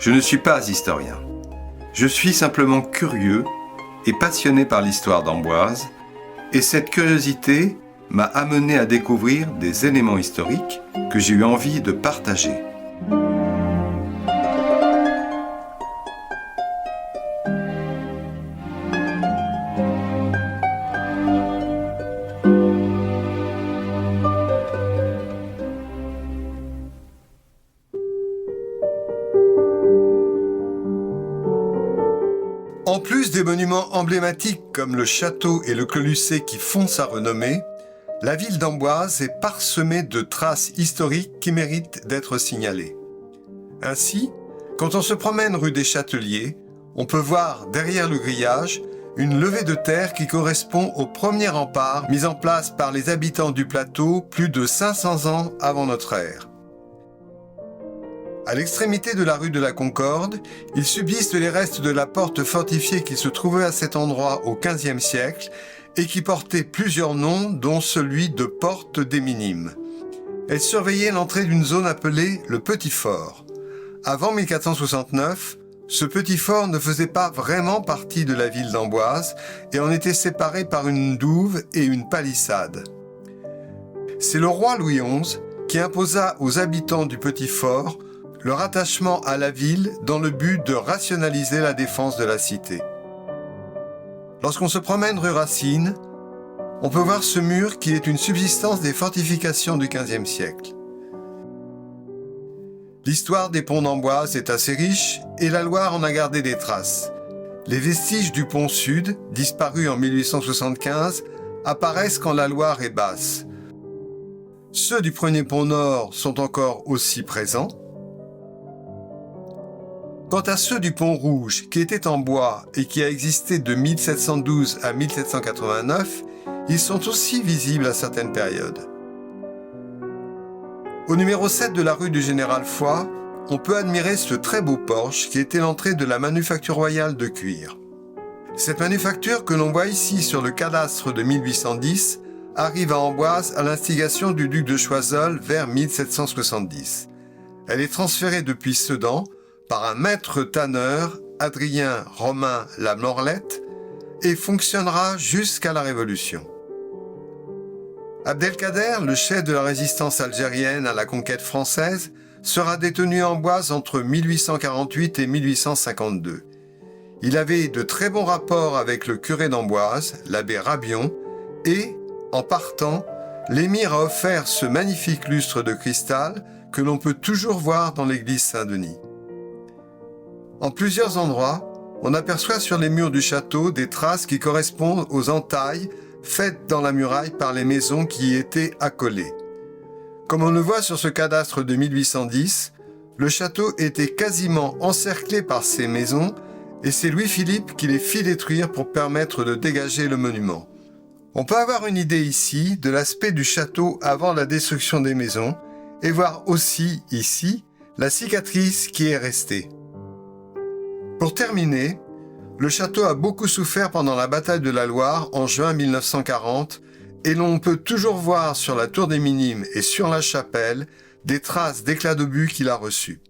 Je ne suis pas historien. Je suis simplement curieux et passionné par l'histoire d'Amboise, et cette curiosité m'a amené à découvrir des éléments historiques que j'ai eu envie de partager. En plus des monuments emblématiques comme le château et le Clos Lucé qui font sa renommée, la ville d'Amboise est parsemée de traces historiques qui méritent d'être signalées. Ainsi, quand on se promène rue des Châteliers, on peut voir derrière le grillage une levée de terre qui correspond au premier rempart mis en place par les habitants du plateau plus de 500 ans avant notre ère. À l'extrémité de la rue de la Concorde, il subsiste les restes de la porte fortifiée qui se trouvait à cet endroit au XVe siècle et qui portait plusieurs noms, dont celui de porte des Minimes. Elle surveillait l'entrée d'une zone appelée le Petit Fort. Avant 1469, ce petit fort ne faisait pas vraiment partie de la ville d'Amboise et en était séparé par une douve et une palissade. C'est le roi Louis XI qui imposa aux habitants du Petit Fort le rattachement à la ville dans le but de rationaliser la défense de la cité. Lorsqu'on se promène rue Racine, on peut voir ce mur qui est une subsistance des fortifications du XVe siècle. L'histoire des ponts d'Amboise est assez riche et la Loire en a gardé des traces. Les vestiges du pont Sud, disparu en 1875, apparaissent quand la Loire est basse. Ceux du premier pont Nord sont encore aussi présents. Quant à ceux du pont Rouge, qui étaient en bois et qui a existé de 1712 à 1789, ils sont aussi visibles à certaines périodes. Au numéro 7 de la rue du Général Foy, on peut admirer ce très beau porche qui était l'entrée de la manufacture royale de cuir. Cette manufacture que l'on voit ici sur le cadastre de 1810 arrive à Amboise à l'instigation du duc de Choiseul vers 1770. Elle est transférée depuis Sedan par un maître tanneur, Adrien Romain La Morlette, et fonctionnera jusqu'à la Révolution. Abdelkader, le chef de la résistance algérienne à la conquête française, sera détenu à Amboise entre 1848 et 1852. Il avait de très bons rapports avec le curé d'Amboise, l'abbé Rabion, et, en partant, l'émir a offert ce magnifique lustre de cristal que l'on peut toujours voir dans l'église Saint-Denis. En plusieurs endroits, on aperçoit sur les murs du château des traces qui correspondent aux entailles faites dans la muraille par les maisons qui y étaient accolées. Comme on le voit sur ce cadastre de 1810, le château était quasiment encerclé par ces maisons et c'est Louis-Philippe qui les fit détruire pour permettre de dégager le monument. On peut avoir une idée ici de l'aspect du château avant la destruction des maisons et voir aussi ici la cicatrice qui est restée. Pour terminer, le château a beaucoup souffert pendant la bataille de la Loire en juin 1940 et l'on peut toujours voir sur la tour des Minimes et sur la chapelle des traces d'éclats d'obus qu'il a reçus.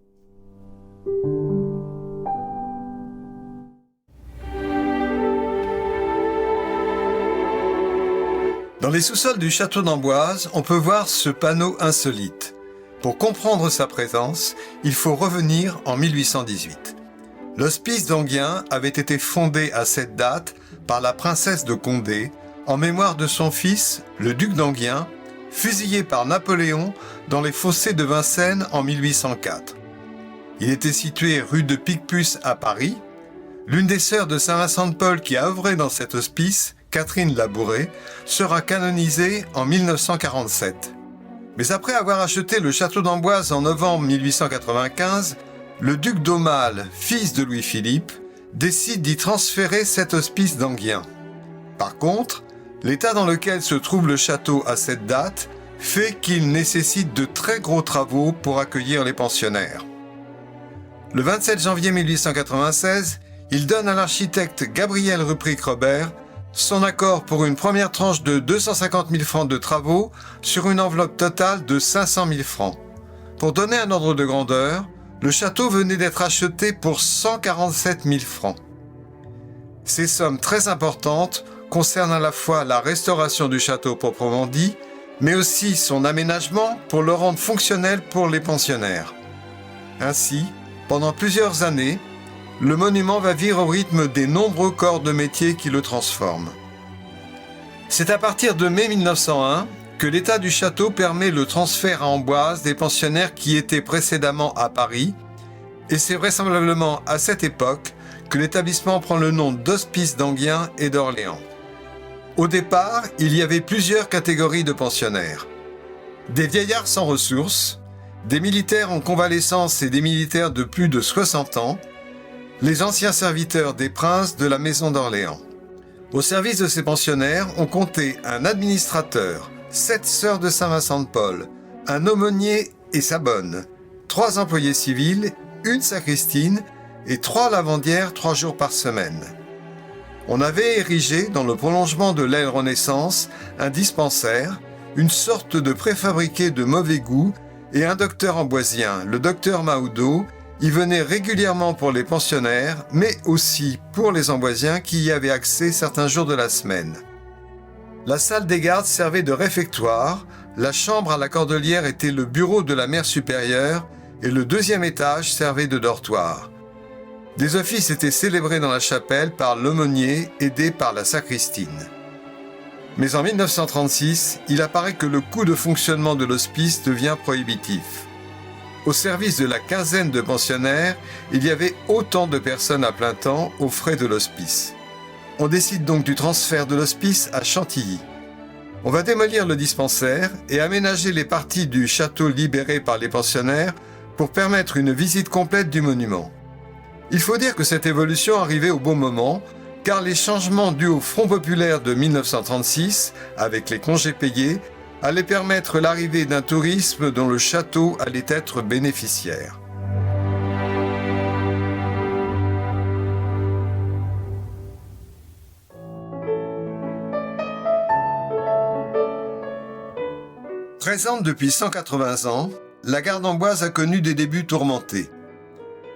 Dans les sous-sols du château d'Amboise, on peut voir ce panneau insolite. Pour comprendre sa présence, il faut revenir en 1818. L'hospice d'Enghien avait été fondé à cette date par la princesse de Condé en mémoire de son fils, le duc d'Enghien, fusillé par Napoléon dans les fossés de Vincennes en 1804. Il était situé rue de Picpus à Paris. L'une des sœurs de Saint-Vincent-de-Paul qui a œuvré dans cet hospice, Catherine Labouré, sera canonisée en 1947. Mais après avoir acheté le château d'Amboise en novembre 1895, le duc d'Aumale, fils de Louis-Philippe, décide d'y transférer cet hospice d'Enghien. Par contre, l'état dans lequel se trouve le château à cette date fait qu'il nécessite de très gros travaux pour accueillir les pensionnaires. Le 27 janvier 1896, il donne à l'architecte Gabriel Rupric-Robert son accord pour une première tranche de 250 000 francs de travaux sur une enveloppe totale de 500 000 francs. Pour donner un ordre de grandeur, Le château venait d'être acheté pour 147 000 francs. Ces sommes très importantes concernent à la fois la restauration du château proprement dit, mais aussi son aménagement pour le rendre fonctionnel pour les pensionnaires. Ainsi, pendant plusieurs années, le monument va vivre au rythme des nombreux corps de métier qui le transforment. C'est à partir de mai 1901 que l'état du château permet le transfert à Amboise des pensionnaires qui étaient précédemment à Paris, et c'est vraisemblablement à cette époque que l'établissement prend le nom d'Hospice d'Enghien et d'Orléans. Au départ, il y avait plusieurs catégories de pensionnaires. Des vieillards sans ressources, des militaires en convalescence et des militaires de plus de 60 ans, les anciens serviteurs des princes de la maison d'Orléans. Au service de ces pensionnaires, on comptait un administrateur, 7 sœurs de Saint-Vincent-de-Paul, un aumônier et sa bonne, 3 employés civils, une sacristine et 3 lavandières 3 jours par semaine. On avait érigé, dans le prolongement de l'aile Renaissance, un dispensaire, une sorte de préfabriqué de mauvais goût, et un docteur amboisien, le docteur Mahoudeau, y venait régulièrement pour les pensionnaires, mais aussi pour les amboisiens qui y avaient accès certains jours de la semaine. La salle des gardes servait de réfectoire, la chambre à la Cordelière était le bureau de la mère supérieure et le 2e étage servait de dortoir. Des offices étaient célébrés dans la chapelle par l'aumônier aidé par la sacristine. Mais en 1936, il apparaît que le coût de fonctionnement de l'hospice devient prohibitif. Au service de la quinzaine de pensionnaires, il y avait autant de personnes à plein temps aux frais de l'hospice. On décide donc du transfert de l'hospice à Chantilly. On va démolir le dispensaire et aménager les parties du château libérées par les pensionnaires pour permettre une visite complète du monument. Il faut dire que cette évolution arrivait au bon moment, car les changements dus au Front populaire de 1936, avec les congés payés, allaient permettre l'arrivée d'un tourisme dont le château allait être bénéficiaire. Présente depuis 180 ans, la gare d'Amboise a connu des débuts tourmentés.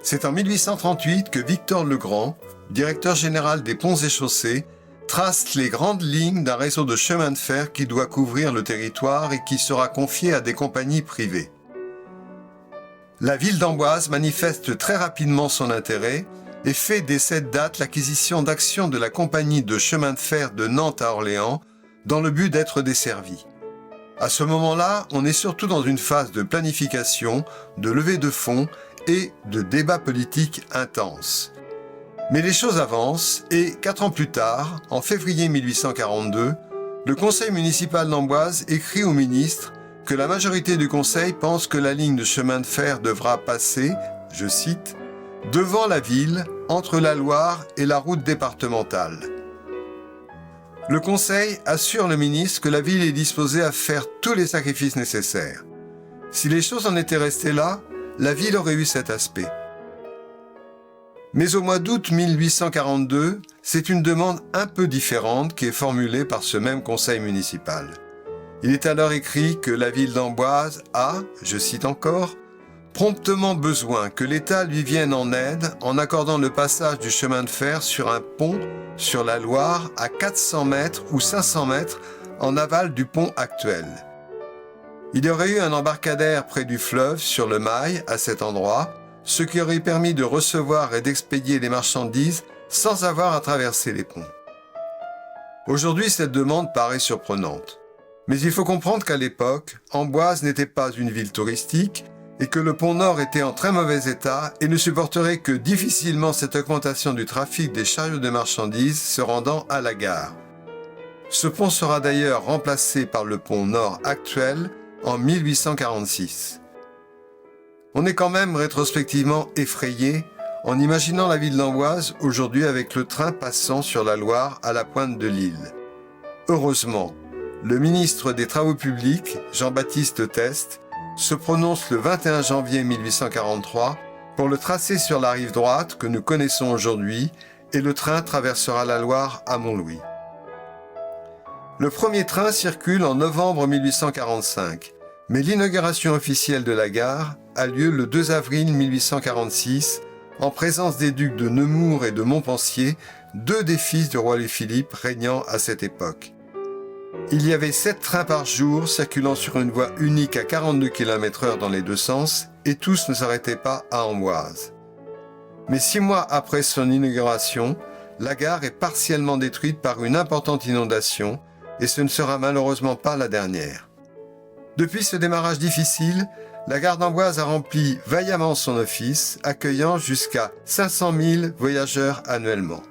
C'est en 1838 que Victor Legrand, directeur général des ponts et chaussées, trace les grandes lignes d'un réseau de chemin de fer qui doit couvrir le territoire et qui sera confié à des compagnies privées. La ville d'Amboise manifeste très rapidement son intérêt et fait dès cette date l'acquisition d'actions de la compagnie de chemin de fer de Nantes à Orléans dans le but d'être desservie. À ce moment-là, on est surtout dans une phase de planification, de levée de fonds et de débats politiques intenses. Mais les choses avancent et 4 ans plus tard, en février 1842, le conseil municipal d'Amboise écrit au ministre que la majorité du conseil pense que la ligne de chemin de fer devra passer, je cite, « devant la ville, entre la Loire et la route départementale ». Le conseil assure le ministre que la ville est disposée à faire tous les sacrifices nécessaires. Si les choses en étaient restées là, la ville aurait eu cet aspect. Mais au mois d'août 1842, c'est une demande un peu différente qui est formulée par ce même conseil municipal. Il est alors écrit que la ville d'Amboise a, je cite encore, « promptement besoin que l'État lui vienne en aide en accordant le passage du chemin de fer sur un pont sur la Loire à 400 mètres ou 500 mètres en aval du pont actuel. » Il y aurait eu un embarcadère près du fleuve sur le Mail à cet endroit, ce qui aurait permis de recevoir et d'expédier les marchandises sans avoir à traverser les ponts. Aujourd'hui, cette demande paraît surprenante. Mais il faut comprendre qu'à l'époque, Amboise n'était pas une ville touristique et que le pont Nord était en très mauvais état et ne supporterait que difficilement cette augmentation du trafic des chariots de marchandises se rendant à la gare. Ce pont sera d'ailleurs remplacé par le pont Nord actuel en 1846. On est quand même rétrospectivement effrayé en imaginant la ville d'Amboise aujourd'hui avec le train passant sur la Loire à la pointe de l'île. Heureusement, le ministre des Travaux publics, Jean-Baptiste Teste, se prononce le 21 janvier 1843 pour le tracer sur la rive droite que nous connaissons aujourd'hui et le train traversera la Loire à Montlouis. Le premier train circule en novembre 1845, mais l'inauguration officielle de la gare a lieu le 2 avril 1846, en présence des ducs de Nemours et de Montpensier, deux des fils du roi Louis-Philippe régnant à cette époque. Il y avait 7 trains par jour circulant sur une voie unique à 42 km/h dans les deux sens, et tous ne s'arrêtaient pas à Amboise. Mais 6 mois après son inauguration, la gare est partiellement détruite par une importante inondation, et ce ne sera malheureusement pas la dernière. Depuis ce démarrage difficile, la gare d'Amboise a rempli vaillamment son office, accueillant jusqu'à 500 000 voyageurs annuellement.